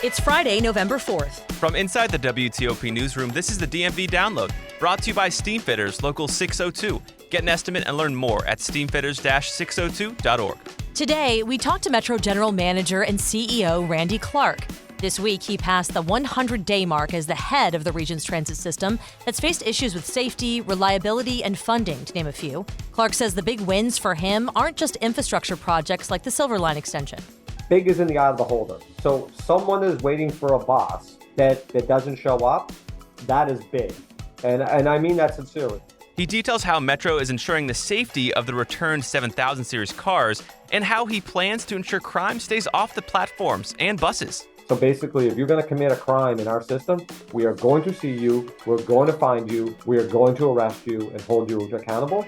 It's Friday, November 4th. From inside the WTOP newsroom, this is the DMV Download, brought to you by Steamfitters Local 602. Get an estimate and learn more at steamfitters-602.org. Today, we talked to Metro General Manager and CEO Randy Clarke. This week, he passed the 100-day mark as the head of the region's transit system that's faced issues with safety, reliability, and funding, to name a few. Clarke says the big wins for him aren't just infrastructure projects like the Silver Line extension. Big is in the eye of the beholder. So someone is waiting for a bus that doesn't show up. That is big. And I mean that sincerely. He details how Metro is ensuring the safety of the returned 7000 series cars and how he plans to ensure crime stays off the platforms and buses. So basically, if you're going to commit a crime in our system, we are going to see you, we're going to find you, we are going to arrest you and hold you accountable.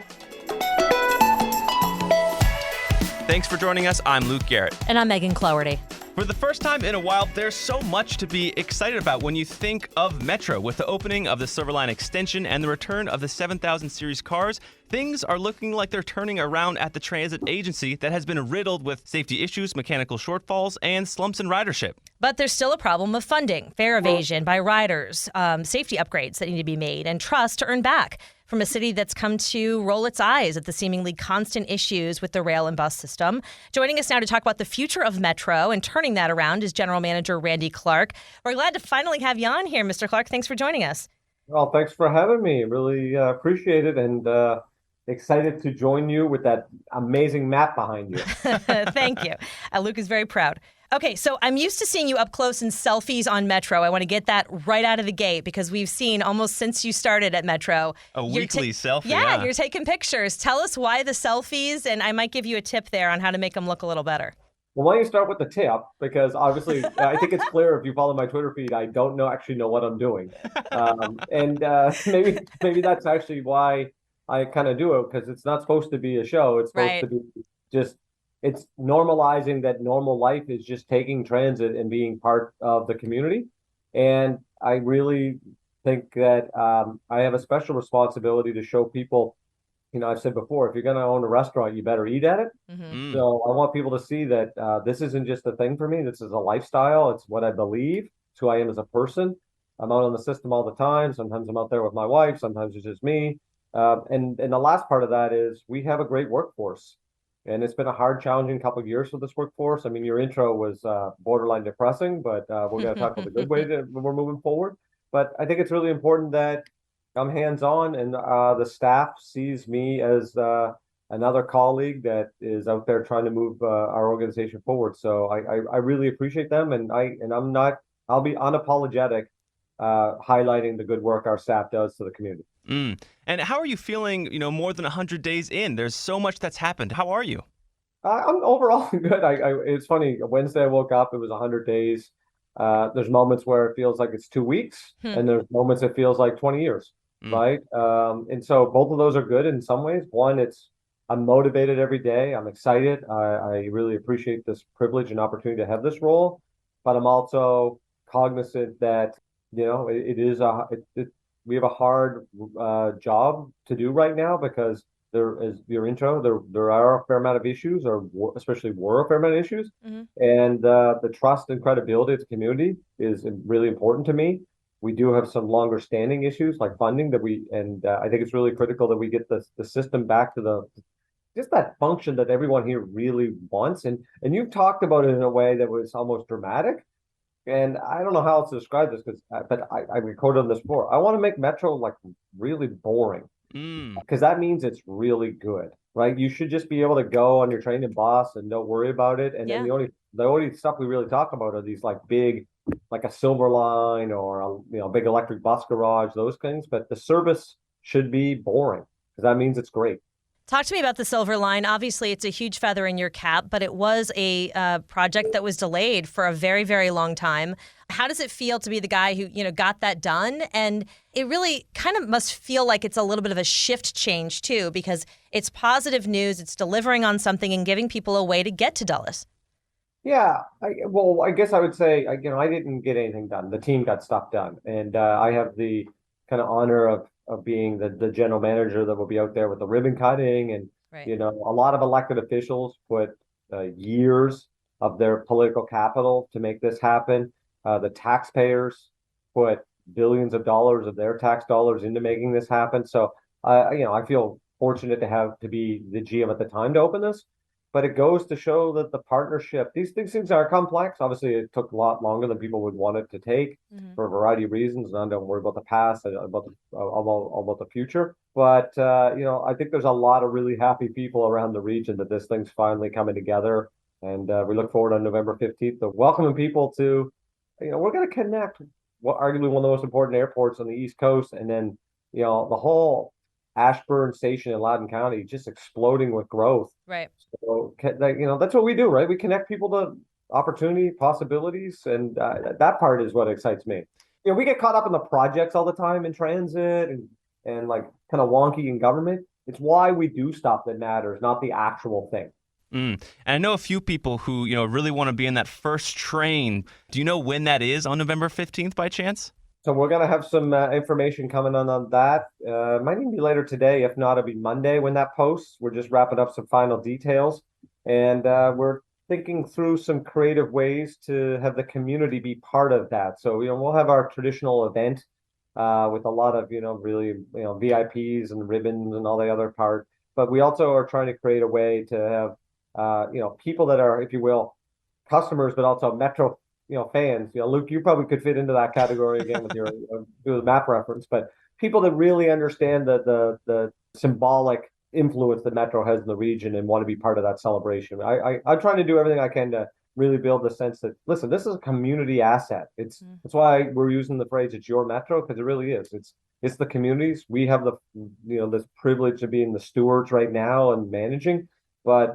Thanks for joining us. I'm Luke Garrett. And I'm Megan Cloherty. For the first time in a while, there's so much to be excited about when you think of Metro. With the opening of the Silver Line extension and the return of the 7000 series cars, things are looking like they're turning around at the transit agency that has been riddled with safety issues, mechanical shortfalls, and slumps in ridership. But there's still a problem of funding, fare evasion by riders, safety upgrades that need to be made, and trust to earn back from a city that's come to roll its eyes at the seemingly constant issues with the rail and bus system. Joining us now to talk about the future of Metro and turning that around is General Manager Randy Clarke. We're glad to finally have you on here, Mr. Clarke. Thanks for joining us. Well, thanks for having me. Really appreciate it, and excited to join you with that amazing map behind you. Thank you. Luke is very proud. Okay, so I'm used to seeing you up close in selfies on Metro. I want to get that right out of the gate because we've seen almost since you started at Metro. A weekly selfie. Yeah, you're taking pictures. Tell us why the selfies, and I might give you a tip there on how to make them look a little better. Well, why don't you start with the tip? Because obviously, I think it's clear if you follow my Twitter feed, I don't actually know what I'm doing. Maybe that's actually why I kind of do it, because it's not supposed to be a show. It's supposed to be just, it's normalizing that normal life is just taking transit and being part of the community. And I really think that I have a special responsibility to show people, I've said before, if you're going to own a restaurant, you better eat at it. Mm-hmm. So I want people to see that this isn't just a thing for me. This is a lifestyle. It's what I believe. It's who I am as a person. I'm out on the system all the time. Sometimes I'm out there with my wife. Sometimes it's just me. And the last part of that is we have a great workforce. And it's been a hard, challenging couple of years for this workforce. I mean, your intro was borderline depressing, but we're going to talk about the good way that we're moving forward. But I think it's really important that I'm hands-on and the staff sees me as another colleague that is out there trying to move our organization forward. So I really appreciate them, and I'll be unapologetic highlighting the good work our staff does to the community. And how are you feeling, more than 100 days in? There's so much that's happened. How are you? I'm overall good. It's funny. Wednesday I woke up, it was 100 days. There's moments where it feels like it's 2 weeks, and there's moments it feels like 20 years, right? And so both of those are good in some ways. One, I'm motivated every day. I'm excited. I really appreciate this privilege and opportunity to have this role, but I'm also cognizant that, we have a hard job to do right now, because there is your intro. There are a fair amount of issues, especially were a fair amount of issues, and the trust and credibility of the community is really important to me. We do have some longer standing issues like funding I think it's really critical that we get the system back to just that function that everyone here really wants. And you've talked about it in a way that was almost dramatic. And I don't know how else to describe this, but I recorded on this before. I want to make Metro like really boring, because that means it's really good, right? You should just be able to go on your train and bus and don't worry about it. And then the only stuff we really talk about are these like big, like a Silver Line or a big electric bus garage, those things. But the service should be boring, because that means it's great. Talk to me about the Silver Line. Obviously, it's a huge feather in your cap, but it was a project that was delayed for a very, very long time. How does it feel to be the guy who, got that done? And it really kind of must feel like it's a little bit of a shift change, too, because it's positive news. It's delivering on something and giving people a way to get to Dulles. Yeah, I guess I would say, I didn't get anything done. The team got stuff done. And I have the kind of honor of being the general manager that will be out there with the ribbon cutting. And, a lot of elected officials put years of their political capital to make this happen. The taxpayers put billions of dollars of their tax dollars into making this happen. So, I feel fortunate to be the GM at the time to open this. But it goes to show that the partnership, these things are complex. Obviously, it took a lot longer than people would want it to take for a variety of reasons. And I don't worry about the past, about the future. But I think there's a lot of really happy people around the region that this thing's finally coming together. And we look forward on November 15th to welcoming people to, we're going to connect what arguably one of the most important airports on the East Coast, and then the whole Ashburn Station in Loudoun County just exploding with growth. Right. So, that's what we do, right? We connect people to opportunity, possibilities, and that part is what excites me. We get caught up in the projects all the time in transit and like kind of wonky in government. It's why we do stuff that matters, not the actual thing. And I know a few people who, really want to be in that first train. Do you know when that is on November 15th by chance? So we're going to have some information coming on that. Might even be later today. If not, it'll be Monday when that posts. We're just wrapping up some final details. And we're thinking through some creative ways to have the community be part of that. So, we'll have our traditional event with a lot of, really, VIPs and ribbons and all the other part. But we also are trying to create a way to have, people that are, if you will, customers, but also Metro fans. Luke, you probably could fit into that category again with your do the map reference, but people that really understand the symbolic influence that Metro has in the region and want to be part of that celebration. I'm trying to do everything I can to really build the sense that, listen, this is a community asset. That's why we're using the phrase "it's your Metro," because it really is. It's the communities. We have the this privilege of being the stewards right now and managing, but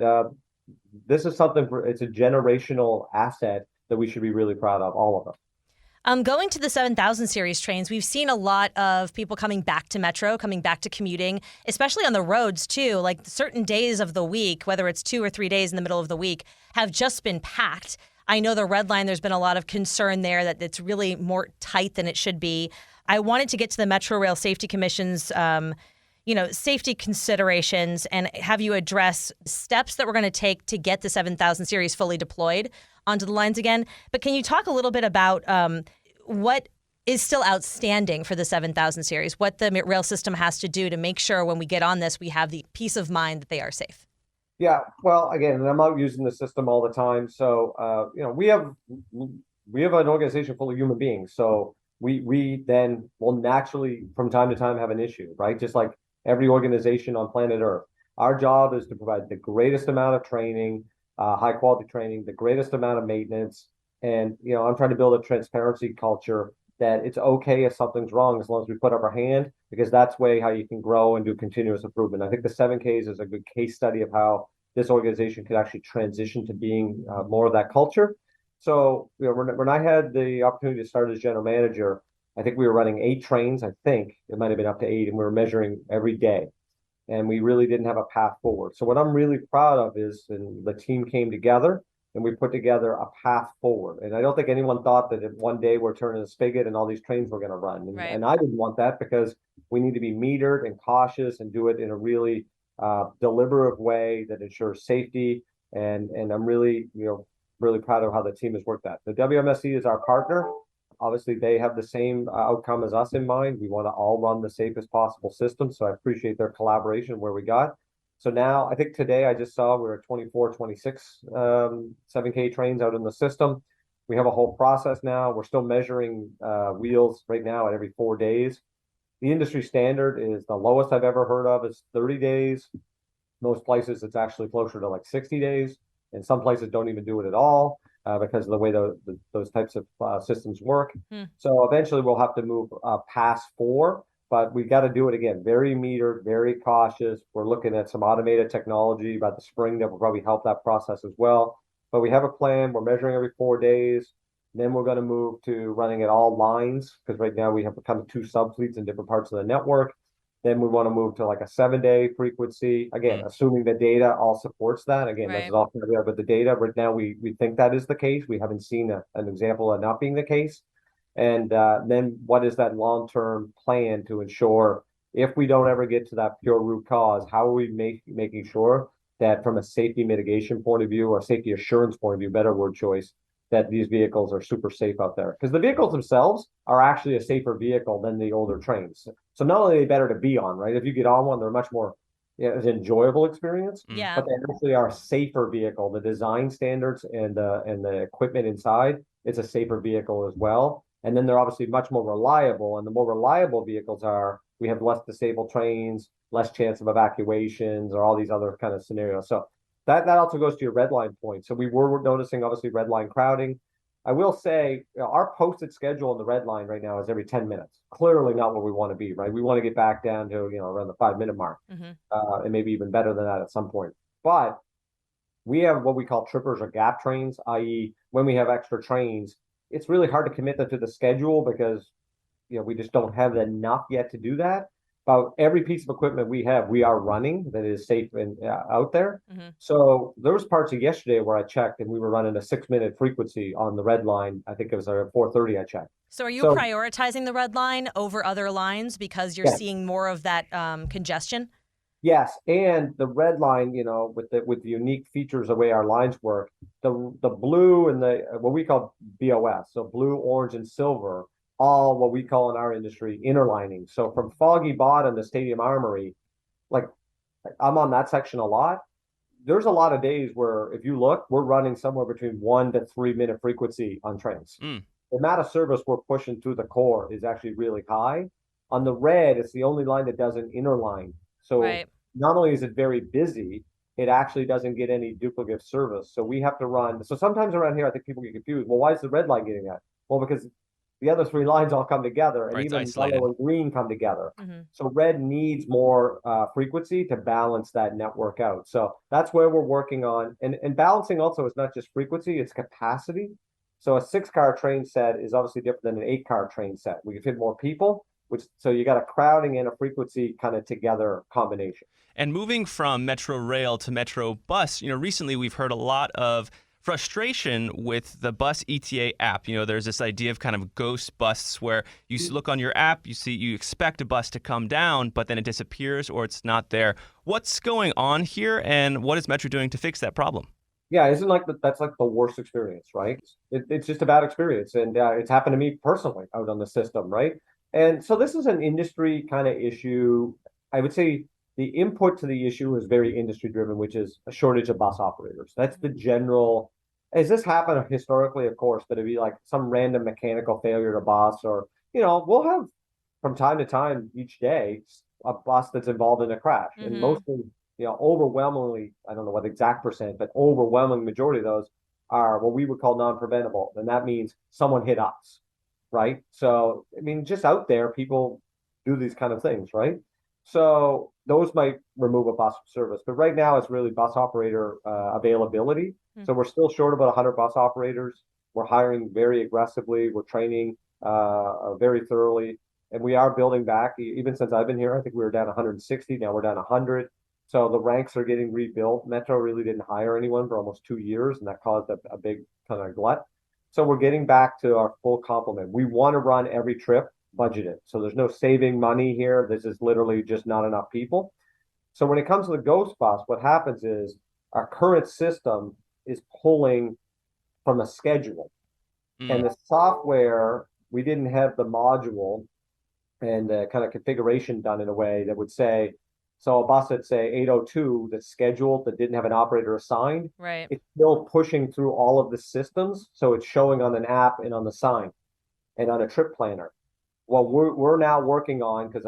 this is it's a generational asset that we should be really proud of, all of them. Going to the 7000 series trains, we've seen a lot of people coming back to Metro, coming back to commuting, especially on the roads too. Like certain days of the week, whether it's 2 or 3 days in the middle of the week, have just been packed. I know the Red Line, there's been a lot of concern there that it's really more tight than it should be. I wanted to get to the Metro Rail Safety Commission's safety considerations and have you address steps that we're going to take to get the 7000 series fully deployed onto the lines again. But can you talk a little bit about what is still outstanding for the 7000 series, what the rail system has to do to make sure when we get on this, we have the peace of mind that they are safe? Yeah, well, again, I'm out using the system all the time. So, we have an organization full of human beings. So we then will naturally, from time to time, have an issue, right? Just like every organization on planet Earth. Our job is to provide the greatest amount of training, high quality training, the greatest amount of maintenance. And, I'm trying to build a transparency culture that it's okay if something's wrong as long as we put up our hand, because that's way how you can grow and do continuous improvement. I think the 7Ks is a good case study of how this organization could actually transition to being more of that culture. So, when I had the opportunity to start as general manager, I think we were running 8 trains. I think it might have been up to 8, and we were measuring every day. And we really didn't have a path forward. So what I'm really proud of is, and the team came together and we put together a path forward. And I don't think anyone thought that one day we're turning the spigot and all these trains were going to run. And, right. and I didn't want that, because we need to be metered and cautious and do it in a really deliberate way that ensures safety. And I'm really, really proud of how the team has worked that. The WMSE is our partner. Obviously, they have the same outcome as us in mind. We want to all run the safest possible system. So I appreciate their collaboration where we got. So now, I think today I just saw we're at 24, 26 7K trains out in the system. We have a whole process now. We're still measuring wheels right now at every 4 days. The industry standard is the lowest I've ever heard of is 30 days. Most places it's actually closer to like 60 days. And some places don't even do it at all. Because of the way those types of systems work. So eventually we'll have to move past 4, but we got to do it again. Very metered, very cautious. We're looking at some automated technology by the spring that will probably help that process as well. But we have a plan. We're measuring every 4 days. Then we're going to move to running at all lines, because right now we have kind of 2 subfleets in different parts of the network. Then we want to move to like a 7-day frequency. Again, assuming the data all supports that. Again, right. That's all but the data right now, we think that is the case. We haven't seen an example of not being the case. And then what is that long-term plan to ensure if we don't ever get to that pure root cause, how are we making sure that from a safety mitigation point of view or safety assurance point of view, better word choice, that these vehicles are super safe out there. Because the vehicles themselves are actually a safer vehicle than the older trains. So not only are they better to be on, right? If you get on one, they're much more an enjoyable experience, Yeah. but they actually are a safer vehicle. The design standards and the equipment inside, it's a safer vehicle as well. And then they're obviously much more reliable. And the more reliable vehicles are, we have less disabled trains, less chance of evacuations, or all these other kind of scenarios. So that also goes to your red line point. So we were noticing obviously red line crowding. I will say our posted schedule in the red line right now is every 10 minutes. Clearly not where we want to be, right? We want to get back down to, around the 5 minute mark, and maybe even better than that at some point. But we have what we call trippers or gap trains, i.e. when we have extra trains, it's really hard to commit them to the schedule because, we just don't have enough yet to do that. But every piece of equipment we have, we are running that is safe and out there. So there was parts of yesterday where I checked and we were running a 6 minute frequency on the red line. I think it was 4:30 I checked. So are you prioritizing the red line over other lines because you're seeing more of that congestion? Yes, and the red line, with the unique features of the way our lines work, the blue and the what we call BOS, so blue, orange, and silver, all what we call in our industry interlining. So from Foggy Bottom to Stadium Armory, like I'm on that section a lot. There's a lot of days where if you look, we're running somewhere between 1 to 3 minute frequency on trains. The amount of service we're pushing through the core is actually really high. On the red, it's the only line that doesn't interline. So not only is it very busy, it actually doesn't get any duplicate service. So we have to run. So sometimes around here, I think people get confused. Well, why is the red line getting that? Well, because the other three lines all come together, and even yellow and green come together. So red needs more frequency to balance that network out. So that's where we're working on. And balancing also is not just frequency, it's capacity. So a 6-car train set is obviously different than an 8-car train set. We can fit more people, so you got a crowding and a frequency kind of together combination. And moving from Metro Rail to Metro Bus, recently we've heard a lot of frustration with the bus ETA app. There's this idea of kind of ghost buses where you look on your app, you expect a bus to come down, but then it disappears or it's not there. What's going on here, and what is Metro doing to fix that problem? Yeah, isn't that's like the worst experience, right? It's just a bad experience, and it's happened to me personally out on the system, right? And so this is an industry kind of issue. I would say the input to the issue is very industry driven, which is a shortage of bus operators. That's the general. Has this happened historically? Of course, but it'd be like some random mechanical failure to bus, or we'll have from time to time each day a bus that's involved in a crash, and mostly, overwhelmingly, I don't know what exact percent, but overwhelming majority of those are what we would call non-preventable, and that means someone hit us, right? So I mean, just out there, people do these kind of things, right? So those might remove a bus service, but right now it's really bus operator availability. So we're still short about 100 bus operators. We're hiring very aggressively. We're training very thoroughly, and we are building back. Even since I've been here, I think we were down 160. Now we're down 100. So the ranks are getting rebuilt. Metro really didn't hire anyone for almost 2 years, and that caused a big kind of glut. So we're getting back to our full complement. We want to run every trip budgeted. So there's no saving money here. This is literally just not enough people. So when it comes to the ghost bus, what happens is our current system is pulling from a schedule. And the software, we didn't have the module and the kind of configuration done in a way that would say, so a bus at say 8:02 that's scheduled that didn't have an operator assigned, it's still pushing through all of the systems. So it's showing on an app and on the sign and on a trip planner. Well, we're now working on, because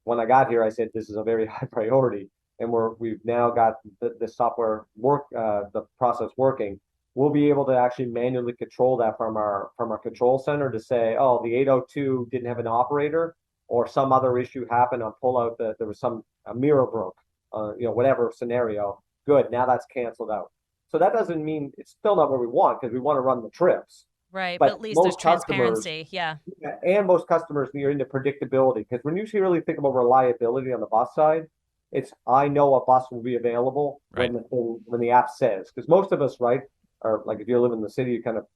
when I got here, I said this is a very high priority, and we've now got the software the process working. We'll be able to actually manually control that from our control center to say, oh, the 8:02 didn't have an operator, or some other issue happened on pullout that there was a mirror broke, whatever scenario. Good, now that's canceled out. So that doesn't mean it's still not what we want, because we want to run the trips. Right, but at least there's transparency, And most customers are into predictability, because when you really think about reliability on the bus side, it's I know a bus will be available when the app says. Because most of us, right, are like if you live in the city, you kind of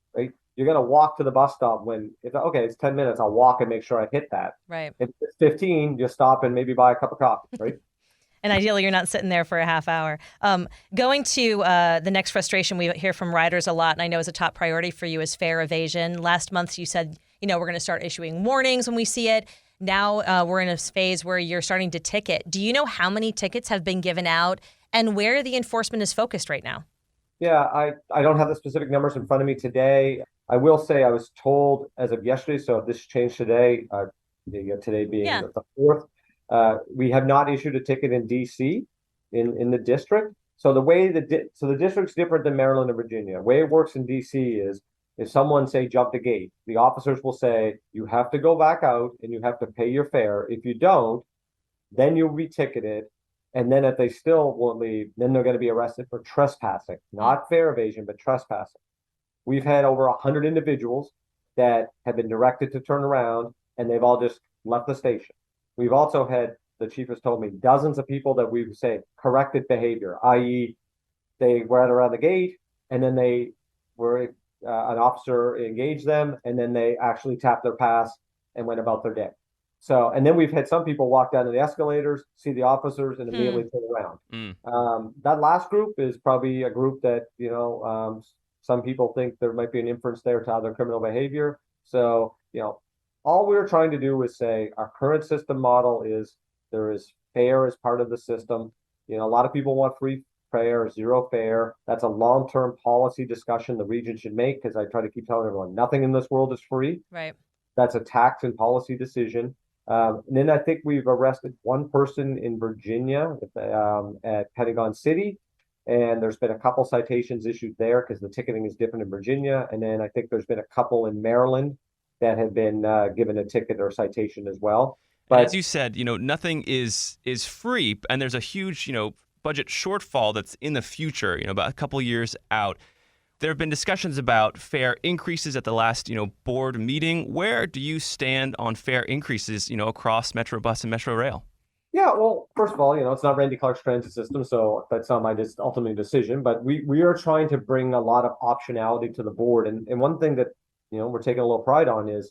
you're gonna walk to the bus stop when it's 10 minutes, I'll walk and make sure I hit that. Right. If it's 15, you stop and maybe buy a cup of coffee, right? And ideally, you're not sitting there for a half hour. Going to the next frustration we hear from riders a lot, and I know is a top priority for you, is fare evasion. Last month, you said, we're going to start issuing warnings when we see it. Now we're in a phase where you're starting to ticket. Do you know how many tickets have been given out and where the enforcement is focused right now? Yeah, I don't have the specific numbers in front of me today. I will say I was told as of yesterday, so if this changed today, today being the 4th, we have not issued a ticket in DC in the district. So the district's different than Maryland and Virginia. The way it works in DC is if someone say jump the gate, the officers will say you have to go back out and you have to pay your fare. If you don't, then you'll be ticketed. And then if they still won't leave, then they're going to be arrested for trespassing, not fare evasion, but trespassing. We've had over 100 individuals that have been directed to turn around and they've all just left the station. We've also had, the chief has told me, dozens of people that we've say corrected behavior, i.e. they were around the gate and then they were, an officer engaged them and then they actually tapped their pass and went about their day. So, and then we've had some people walk down to the escalators, see the officers, and immediately turn around. That last group is probably a group that, some people think there might be an inference there to other criminal behavior. So, all we're trying to do is say our current system model is there is fare as part of the system. A lot of people want free fare, zero fare. That's a long-term policy discussion the region should make, because I try to keep telling everyone nothing in this world is free. Right. That's a tax and policy decision. And then I think we've arrested one person in Virginia at Pentagon City, and there's been a couple citations issued there because the ticketing is different in Virginia. And then I think there's been a couple in Maryland that have been given a ticket or citation as well. But as you said, nothing is free, and there's a huge, budget shortfall that's in the future, about a couple years out. There have been discussions about fare increases at the last, board meeting. Where do you stand on fare increases, across Metro Bus and Metro Rail? Yeah, well, first of all, it's not Randy Clarke's transit system, so that's not my ultimate decision. But we are trying to bring a lot of optionality to the board. And one thing that, we're taking a little pride on is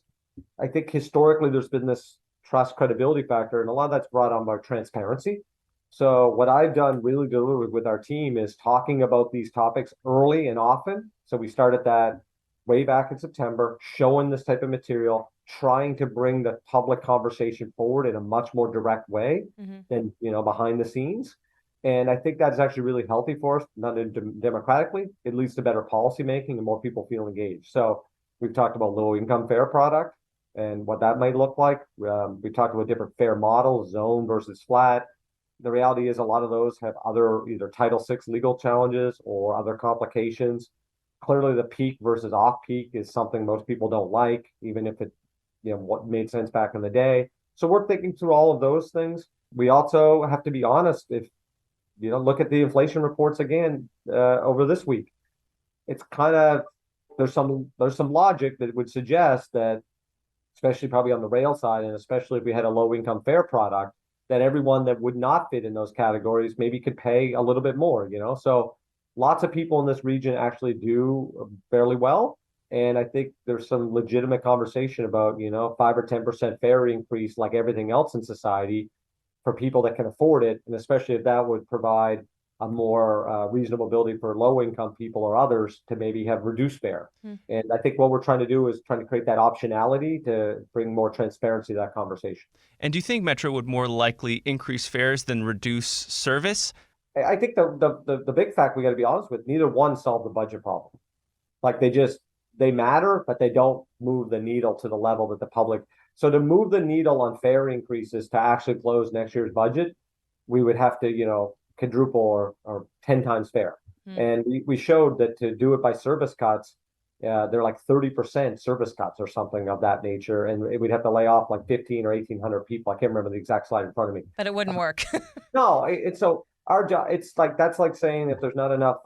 I think historically there's been this trust credibility factor, and a lot of that's brought on by transparency. So what I've done really deliberately with our team is talking about these topics early and often. So we started that way back in September, showing this type of material, trying to bring the public conversation forward in a much more direct way than, behind the scenes. And I think that's actually really healthy for us, not democratically. It leads to better policy making and more people feel engaged. So we've talked about low income fare product and what that might look like. We talked about different fare models, zone versus flat. The reality is a lot of those have other either Title VI legal challenges or other complications. Clearly, the peak versus off-peak is something most people don't like, even if it, what made sense back in the day. So we're thinking through all of those things. We also have to be honest. If look at the inflation reports again over this week, it's kind of there's some logic that would suggest that, especially probably on the rail side, and especially if we had a low-income fare product, that everyone that would not fit in those categories maybe could pay a little bit more, So lots of people in this region actually do fairly well. And I think there's some legitimate conversation about, 5 or 10% fare increase like everything else in society for people that can afford it. And especially if that would provide a more reasonable ability for low income people or others to maybe have reduced fare. And I think what we're trying to do is trying to create that optionality to bring more transparency to that conversation. And do you think Metro would more likely increase fares than reduce service? I think the big fact we got to be honest with, neither one solved the budget problem. Like they matter, but they don't move the needle to the level that the public. So to move the needle on fare increases to actually close next year's budget, we would have to, quadruple or 10 times fare. And we showed that to do it by service cuts, they're like 30% service cuts or something of that nature. And we'd have to lay off like 15 or 1,800 people. I can't remember the exact slide in front of me. But it wouldn't work. No, it's so our job, that's like saying if there's not enough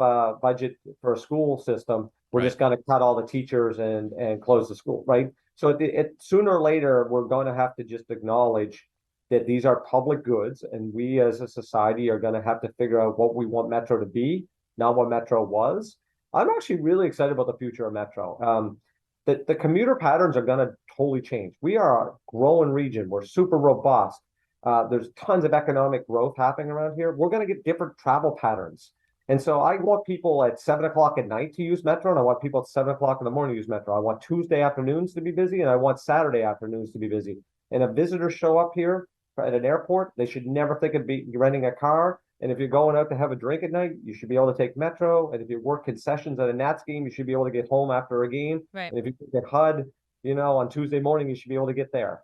budget for a school system, we're just going to cut all the teachers and close the school, right? So sooner or later, we're going to have to just acknowledge that these are public goods, and we as a society are going to have to figure out what we want Metro to be, not what Metro was. I'm actually really excited about the future of Metro. The commuter patterns are going to totally change. We are a growing region. We're super robust. There's tons of economic growth happening around here. We're going to get different travel patterns. And so I want people at 7 o'clock at night to use Metro, and I want people at 7 o'clock in the morning to use Metro. I want Tuesday afternoons to be busy, and I want Saturday afternoons to be busy. And if visitors show up here at an airport, they should never think of renting a car. And if you're going out to have a drink at night, you should be able to take Metro. And if you work concessions at a Nats game, you should be able to get home after a game. Right. And if you get HUD, on Tuesday morning, you should be able to get there.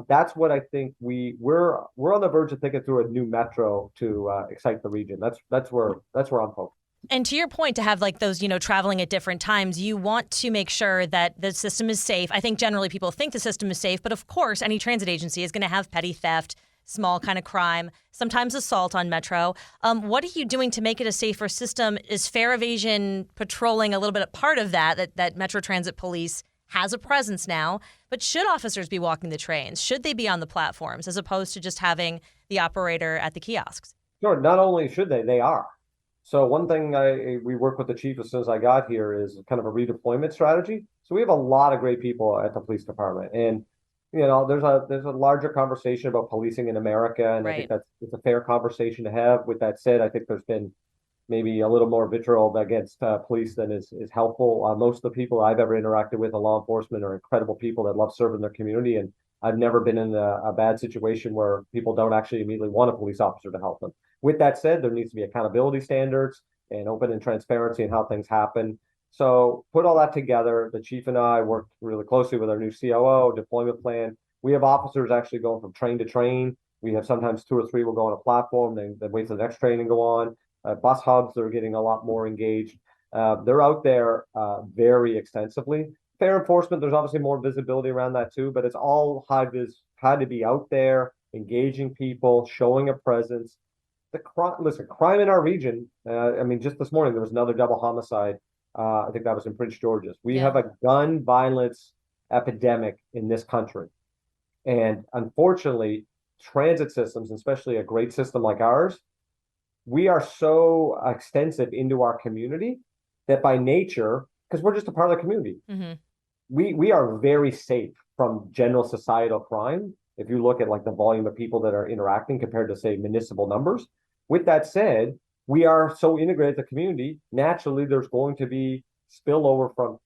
That's what I think we're on the verge of thinking through a new Metro to excite the region. That's where I'm focused. And to your point, to have like those, traveling at different times, you want to make sure that the system is safe. I think generally people think the system is safe, but of course, any transit agency is going to have petty theft, small kind of crime, sometimes assault on Metro. What are you doing to make it a safer system? Is fare evasion patrolling a little bit a part of that Metro Transit Police has a presence now, but should officers be walking the trains? Should they be on the platforms as opposed to just having the operator at the kiosks? Sure. Not only should they are. So one thing we worked with the chief as soon as I got here is kind of a redeployment strategy. So we have a lot of great people at the police department, and there's a larger conversation about policing in America, and Right. I think it's a fair conversation to have. With that said, I think there's been maybe a little more vitriol against police than is helpful. Most of the people I've ever interacted with in law enforcement are incredible people that love serving their community, and I've never been in a bad situation where people don't actually immediately want a police officer to help them. With that said, there needs to be accountability standards and open and transparency in how things happen. So put all that together. The chief and I worked really closely with our new COO deployment plan. We have officers actually going from train to train. We have sometimes 2 or 3 will go on a platform, then wait for the next train and go on. Bus hubs are getting a lot more engaged. They're out there very extensively. Fare enforcement, there's obviously more visibility around that too, but it's all had to be out there, engaging people, showing a presence. Crime in our region. Just this morning there was another double homicide. I think that was in Prince George's. We have a gun violence epidemic in this country, and unfortunately, transit systems, especially a great system like ours, we are so extensive into our community that by nature, because we're just a part of the community, we are very safe from general societal crime. If you look at like the volume of people that are interacting compared to say municipal numbers. With that said, we are so integrated the community. Naturally, there's going to be spillover from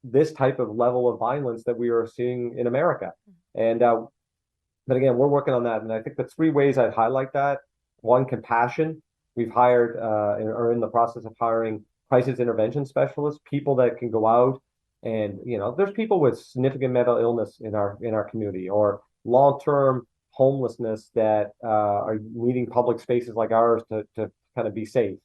this type of level of violence that we are seeing in America. And but again, we're working on that. And I think the 3 ways I'd highlight that: one, compassion. We've hired or in the process of hiring crisis intervention specialists, people that can go out and there's people with significant mental illness in our community or long-term homelessness that are needing public spaces like ours to kind of be safe.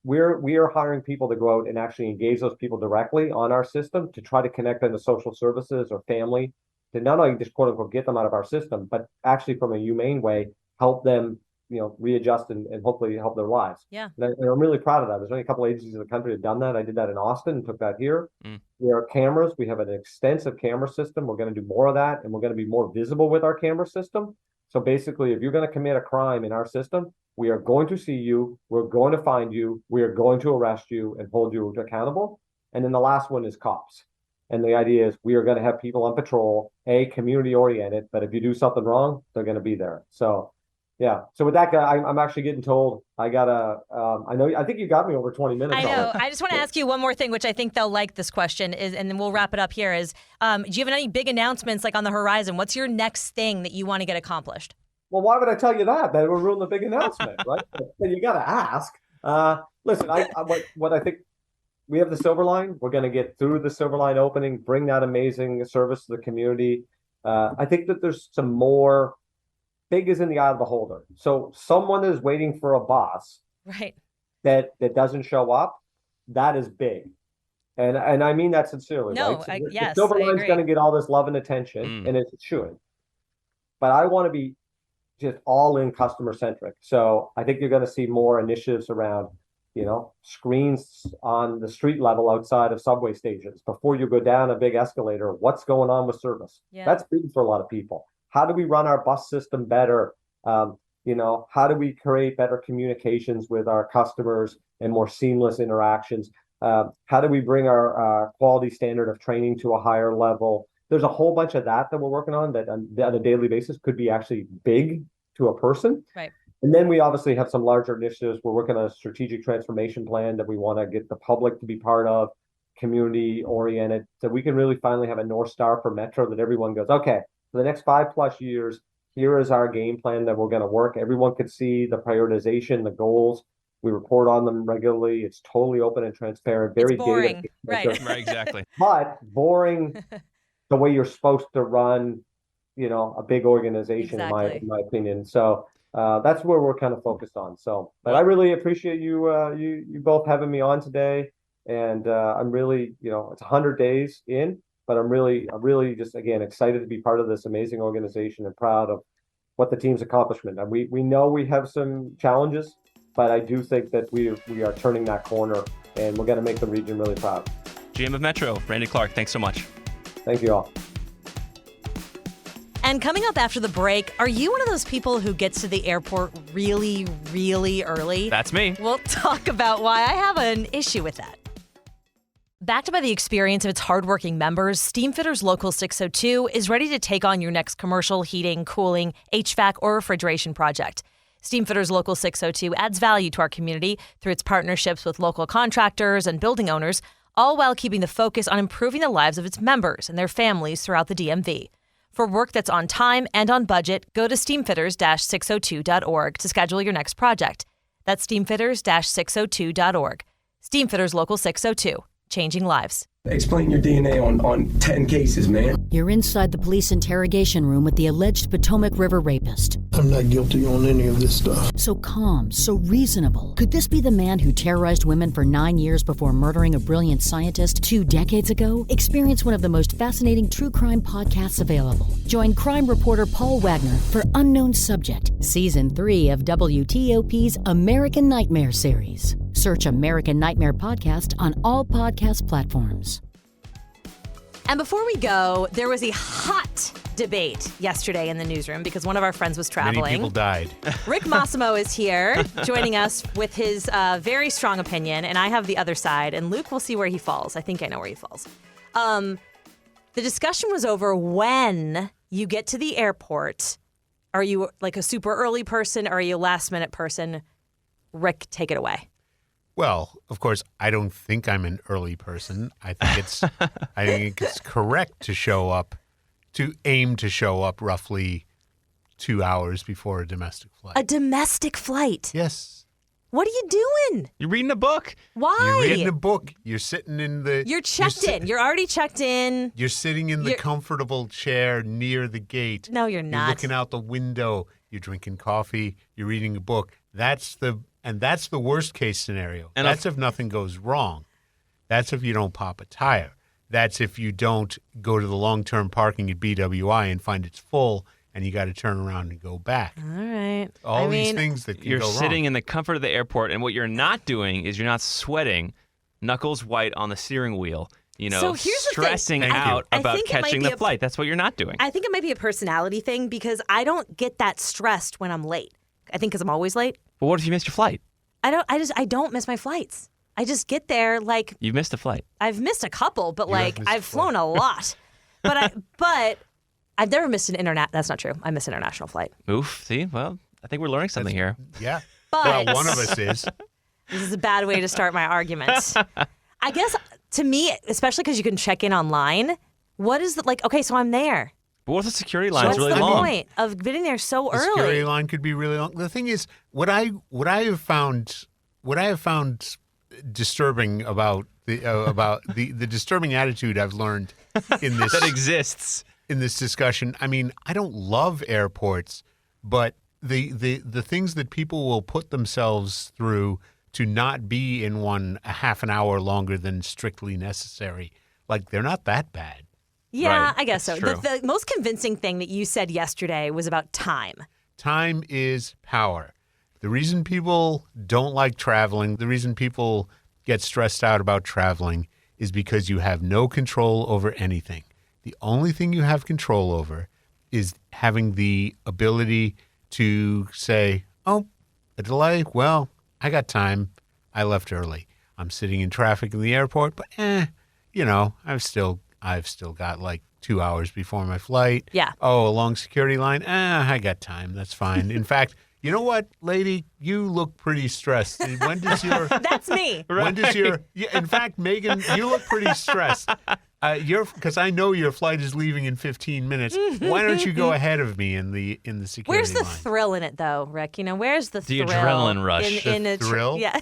We are hiring people to go out and actually engage those people directly on our system to try to connect them to social services or family to not only just quote unquote get them out of our system, but actually from a humane way help them readjust and hopefully help their lives. Yeah. And I'm really proud of that. There's only a couple agencies in the country that have done that. I did that in Austin and took that here. We have cameras. We have an extensive camera system. We're going to do more of that, and we're going to be more visible with our camera system. So basically, if you're going to commit a crime in our system, we are going to see you. We're going to find you. We are going to arrest you and hold you accountable. And then the last one is cops. And the idea is we are going to have people on patrol, community oriented, but if you do something wrong, they're going to be there. So yeah. So with that guy, I'm actually getting told I gotta. I think you got me over 20 minutes. I know. I just want to ask you one more thing, which I think they'll like this question is, and then we'll wrap it up here. Is do you have any big announcements like on the horizon? What's your next thing that you want to get accomplished? Well, why would I tell you that? That would ruin the big announcement, right? But you got to ask. Listen, what I think we have the Silver Line. We're going to get through the Silver Line opening, bring that amazing service to the community. I think that there's some more. Big is in the eye of the beholder. So someone is waiting for a boss, right? That doesn't show up. That is big, and I mean that sincerely. No, right? So yes, the Silver I Line's agree. going to get all this love and attention, and it should. But I want to be just all in customer centric. So I think you're going to see more initiatives around, screens on the street level outside of subway stations before you go down a big escalator. What's going on with service? Yeah. That's big for a lot of people. How do we run our bus system better? How do we create better communications with our customers and more seamless interactions? How do we bring our quality standard of training to a higher level? There's a whole bunch of that we're working on that on a daily basis could be actually big to a person. Right. And then we obviously have some larger initiatives. We're working on a strategic transformation plan that we want to get the public to be part of, community oriented, so we can really finally have a North Star for Metro that everyone goes, okay, for the next 5+ years, here is our game plan that we're going to work. Everyone could see the prioritization, the goals. We report on them regularly. It's totally open and transparent, very It's boring. data. Right. Right, exactly. But boring the way you're supposed to run, a big organization, Exactly. in my opinion. So that's where we're kind of focused on. So, but I Well- really appreciate you both having me on today. And I'm really, it's 100 days in, but I'm really just, again, excited to be part of this amazing organization and proud of what the team's accomplishment. And we know we have some challenges, but I do think that we are turning that corner, and we're going to make the region really proud. GM of Metro, Randy Clarke, thanks so much. Thank you all. And coming up after the break, are you one of those people who gets to the airport really, really early? That's me. We'll talk about why I have an issue with that. Backed by the experience of its hardworking members, Steamfitters Local 602 is ready to take on your next commercial, heating, cooling, HVAC, or refrigeration project. Steamfitters Local 602 adds value to our community through its partnerships with local contractors and building owners, all while keeping the focus on improving the lives of its members and their families throughout the DMV. For work that's on time and on budget, go to steamfitters-602.org to schedule your next project. That's steamfitters-602.org. Steamfitters Local 602. Changing lives. Explain your DNA on 10 cases, man. You're inside the police interrogation room with the alleged Potomac River rapist. I'm not guilty on any of this stuff. So calm, so reasonable. Could this be the man who terrorized women for 9 years before murdering a brilliant scientist 2 decades ago? Experience one of the most fascinating true crime podcasts available. Join crime reporter Paul Wagner for Unknown Subject, Season 3 of WTOP's American Nightmare series. Search American Nightmare Podcast on all podcast platforms. And before we go, there was a hot debate yesterday in the newsroom because one of our friends was traveling. Many people died. Rick Massimo is here joining us with his very strong opinion, and I have the other side, and Luke will see where he falls. I think I know where he falls. The discussion was over when you get to the airport. Are you like a super early person or are you a last minute person? Rick, take it away. Well, of course, I don't think I'm an early person. I think it's correct to aim to show up roughly 2 hours before a domestic flight. A domestic flight? Yes. What are you doing? You're reading a book. Why? You're reading a book. You're sitting in the... You're checked in. You're already checked in. You're sitting in the You're- comfortable chair near the gate. No, you're not. You're looking out the window. You're drinking coffee. You're reading a book. That's the worst case scenario. And that's if nothing goes wrong. That's if you don't pop a tire. That's if you don't go to the long-term parking at BWI and find it's full and you got to turn around and go back. All right. All these things that can You're go wrong. sitting in the comfort of the airport, and what you're not doing is you're not sweating, knuckles white on the steering wheel, So here's the thing. stressing Thank you. out I about think it might catching be the a- flight. That's what you're not doing. I think it might be a personality thing because I don't get that stressed when I'm late. I think because I'm always late. But what if you missed your flight? I don't miss my flights. I just get there like You missed a flight. I've missed a couple, but You have like missed a I've flown a lot. But I've never missed an That's not true. I missed an international flight. Oof. See? Well, I think we're learning something here. Yeah. But Well, one of us is. This is a bad way to start my argument. I guess to me, especially because you can check in online. What is the like? Okay, so I'm there. But what if the security line What's is really the long? point of getting there so The security early? line could be really long. The thing is, what I have found disturbing about the disturbing attitude I've learned in this That exists. in this discussion. I mean, I don't love airports, but the things that people will put themselves through to not be in one a half an hour longer than strictly necessary, like they're not that bad. Yeah, Right, I guess so. that's true. The most convincing thing that you said yesterday was about time. Time is power. The reason people don't like traveling, the reason people get stressed out about traveling is because you have no control over anything. The only thing you have control over is having the ability to say, oh, a delay? Well, I got time. I left early. I'm sitting in traffic in the airport, but I'm I've still got like 2 hours before my flight. Yeah. Oh, a long security line? I got time. That's fine. In fact, you know what, lady? You look pretty stressed. When does your... That's me. When does your... Yeah, in fact, Megan, you look pretty stressed. Because I know your flight is leaving in 15 minutes. Why don't you go ahead of me in the security Where's the line? thrill in it, though, Rick? You know, where's the thrill? adrenaline rush. In The thrill? Yeah.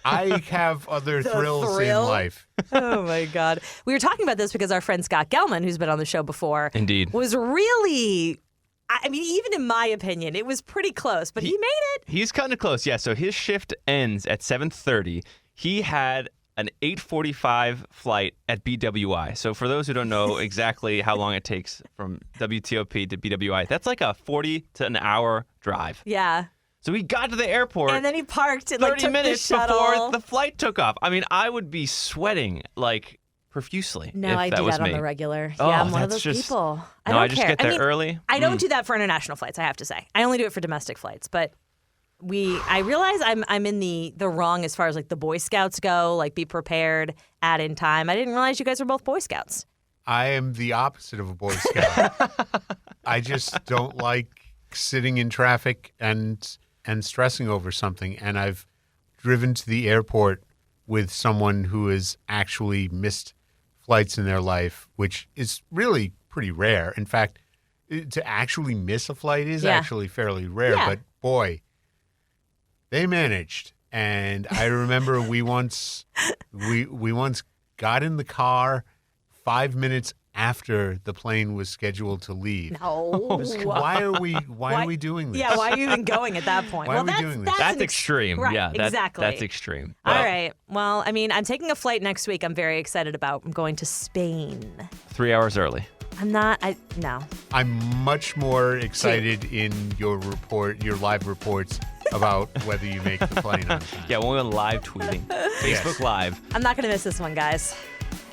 I have other thrills thrill? in life. Oh, my God. We were talking about this because our friend Scott Gelman, who's been on the show before, Indeed. was really... I mean, even in my opinion, it was pretty close, but he made it. He's kind of close, yeah. So his shift ends at 7:30. He had an 8:45 flight at BWI. So for those who don't know exactly how long it takes from WTOP to BWI, that's like a 40 to an hour drive. Yeah. So he got to the airport. And then he parked and 30 took minutes the shuttle. before the flight took off. I mean, I would be sweating like profusely. No, if I that do was that me. on the regular. Oh, Yeah, I'm one of that's those just- people. I No, don't I just care. get there early. I don't do that for international flights, I have to say. I only do it for domestic flights, but I realize I'm in the wrong as far as like the Boy Scouts go, like be prepared, add in time. I didn't realize you guys were both Boy Scouts. I am the opposite of a Boy Scout. I just don't like sitting in traffic and stressing over something. And I've driven to the airport with someone who has actually missed flights in their life, which is really pretty rare. In fact, to actually miss a flight is actually fairly rare. Yeah. But boy, they managed. And I remember we once got in the car 5 minutes after the plane was scheduled to leave. No. Why are we doing this? Yeah, why are you even going at that point? Why well, are we that's, doing this? That's an extreme. Right, Yeah, exactly. That's extreme. All Well, right. Well, I mean, I'm taking a flight next week. I'm very excited about. I'm going to Spain. 3 hours early. I'm not. No. I'm much more excited in your live reports about whether you make the plane on time. Yeah, we're live tweeting. Facebook Live. I'm not going to miss this one, guys.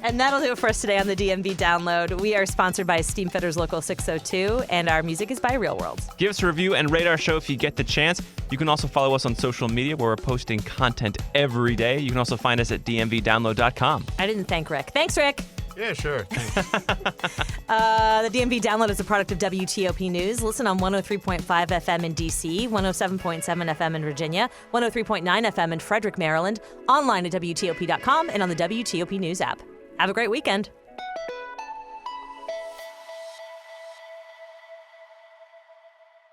And that'll do it for us today on the DMV Download. We are sponsored by Steamfitters Local 602, and our music is by Real World. Give us a review and rate our show if you get the chance. You can also follow us on social media where we're posting content every day. You can also find us at dmvdownload.com. I didn't thank Rick. Thanks, Rick. Yeah, sure. Thanks. The DMV Download is a product of WTOP News. Listen on 103.5 FM in D.C., 107.7 FM in Virginia, 103.9 FM in Frederick, Maryland, online at WTOP.com, and on the WTOP News app. Have a great weekend.